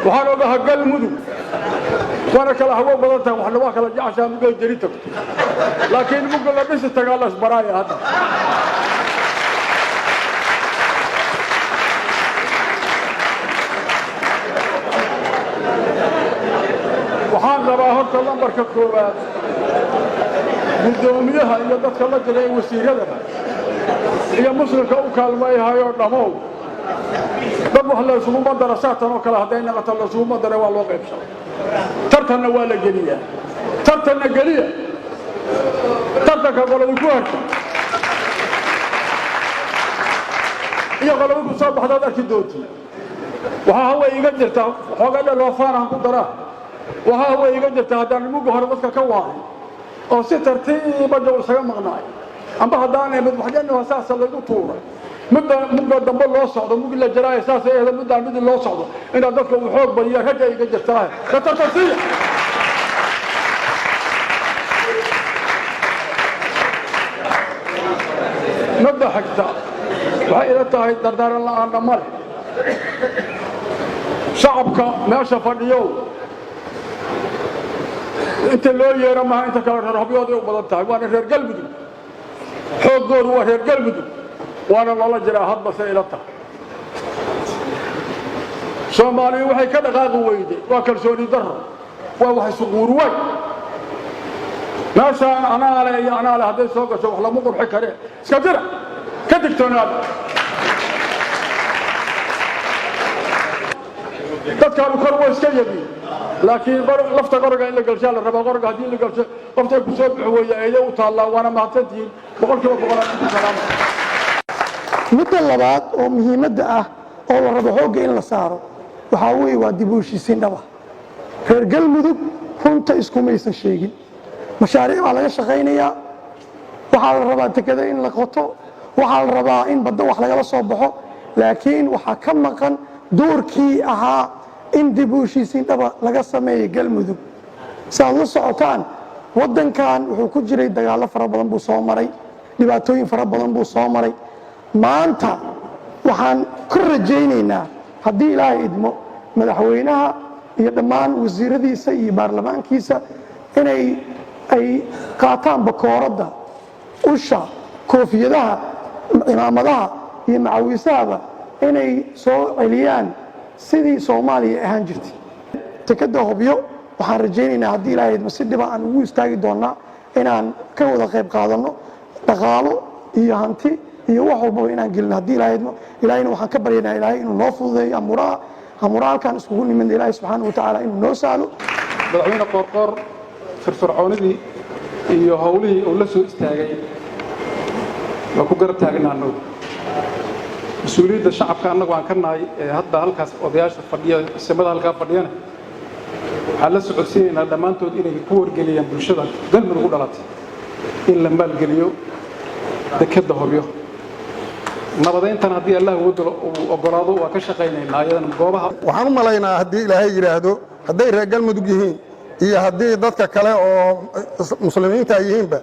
وحنا لها قل مدو وانا كلا هو بدلتها وحنا واكل جعشة مقل جريتك لكن مقل بس تقالش برايا هذا وحان رباه هرت الله بركة كوبات قدوميها إلا دادك الله جلعي وسيقادنا هي مسلمك أكالميها يوردمو دبو حلا يسوما درساتنا وكلا هدينا قتل يسوما دروا الله قيبشا ترتنا والا قليا ترتنا قليا ترتك قولوا كوارك هي قولوا كصاب حدا ذاك الدوتي وها هو يقدرته وقال له وفانا قدره وها هو يقدرته هذا الموجه هربتك كواهي أو سترتيب جو سجى مغناي أما هذانا بدبحجنا وساس اللي يطوره مدة دم الله صعد ممكن لا جراي أساس هذا مدة الله صعد إن هذاك وحوق بني هجا يقدرته كترتيب مدة حكتا وإذا تهي دردار الله عنا مال شعبك ما شاف اليوم أنت لو يرى ما أنت كلا رهبيات وبدلتها وأنا غير قلبي حق جور وغير قلبي وأنا الله جرى هاد مسائلتها سومالي وحي كذا غاغ ويدي وأكل سوني ضر وحي صغور وي ناس أنا على هذا السوق شوف لا مقر حكرة سكترة كدكتورنا تذكر كروس كيدي لكن لفت قرقة إلا قال شال الربا قرقة هذه اللي قال لفت كسب حوية إيده وطالع وأنا ما تدين بقول كم بقول سلام مطلبات ومهمة أو الربا حوج إلا صاروا وحاوي ودبوش السنة فرجال مدب كنت إسكو ميس الشيء مشاريع على شغينية وحال الربا تكذا إن لقطه وحال الربا إن بدو وحلا يلا صبحه لكن وحكم مكان دور كي أها إن دبوشي سنتبا لقى سمي قلمدو سألو سعطان ودن كان وحكو جري دقالة فرابضان بو صومري لباتوين فرابضان بو صومري ما أنت وحان كل رجينينا هدي إلهي إدمو مدحوينها يدمان وزير دي سي بارلمان كيسا إن أي قاطان بكورده وشا كوفيدها إمامدها يمعويسها إني سو عليان سيدي سومالي أهان جرتي تكده هبيو waxaan rajaynaynaa haddii ilaahay masjidba aan ugu istaagi doonaa inaan ka wada qayb qaadano dhaqaalo iyo hanti iyo wax walba inaan gelin haddii ilaahayna waxaan ka baryaynaa ilaahay inuu noo fududeeyo amuraalkan iskugu nimid ilaahay subxaanahu wa tacaala inuu noo saalo madaxweyne qoorqoor firfircoonidii iyo howlihii uu la soo istaagay waa ku garab taagnaanoo mas-uuliyadda shacabka annagu aan ka nahay hadda halkaas odayaasha fadhiya samada halkaa fadhiyana waxaan la socodsiinaynaa dhammaantood inay ku wargeliyaan bulshada galmudug ugu dhalatay in la maalgeliyo dekedda hobyo nabadeyntan haddii allah uu ogolaado waa ka shaqaynaynaa ayadana goobaha waxaan u malaynaa haddii ilaahay yidhaahdo hadday reer galmudug yihiin iyo haddii dadka kale oo muslimiinta yihiinba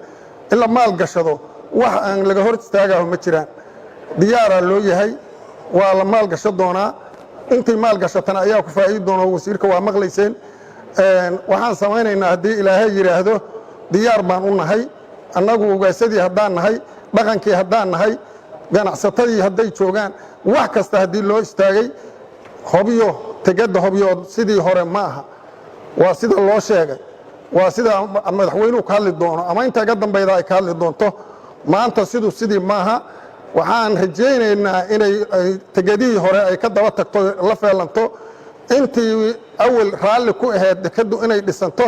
in la maal gashado wax aan laga hor istaagaho ma jiraan diyaaraa loo yahay waa la maal gasho doonaa intii maal gashatana ayaa ku faa'iidi doona wasiirka waa maqlayseen waxaan samaynaynaa haddii ilaahay yidhaahdo diyaar baan u nahay annagu ugaasadii haddaan nahay dhaqankii haddaan nahay ganacsatadii hadday joogaan wax kasta haddii loo istaagay hobyo tegedda hobyood sidii hore ma aha waa sida loo sheegay waa sida madaxweynuhu ka hadli doono ama inta ga dambayda ay ka hadli doonto maanta sidii maaha waxaan rajaynaynaa inay tegedihii hore ay ka daba tagto la feelanto intii awal raalli ku ahayd dekeddu inay dhisanto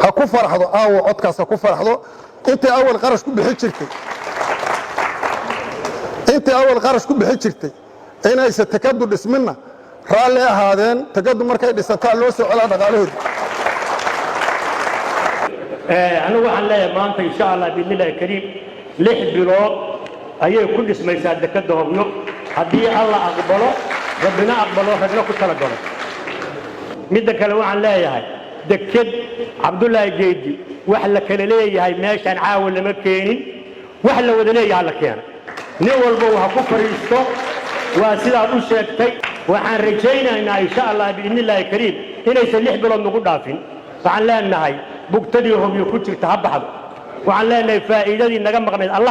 ha ku farxdo aawo codkaas ha ku farxdo intii awal qarash ku bixi jirtay inaysa dekeddu dhisminna raalli ahaadeen dekeddu markay dhisantaa loo soo celaa dhaqaalahooda anigu waxaan leeyahay maanta insha allah biidnillahi kariim 6 bilood ayay ku dhismaysaa dekedda hobyo haddii alla aqbalo rabbina aqbalo ragna ku tala galo midda kale waxaan leeyahay deked cabdullaahi geedi wax la kala leeyahay meeshaan caawa lama keenin wax la wada leeyahay la keena nin walba waxa ku fariisto waa sidaad u sheegtay waxaan rajaynaynaa insha Allah biidnillaahi kariim inaysan 6 bilood nagu dhaafin waxaan leenahay bugtadii hubyo ku jirta ha baxdo waxaan leenahay faa'iidadii naga maqnayd Allah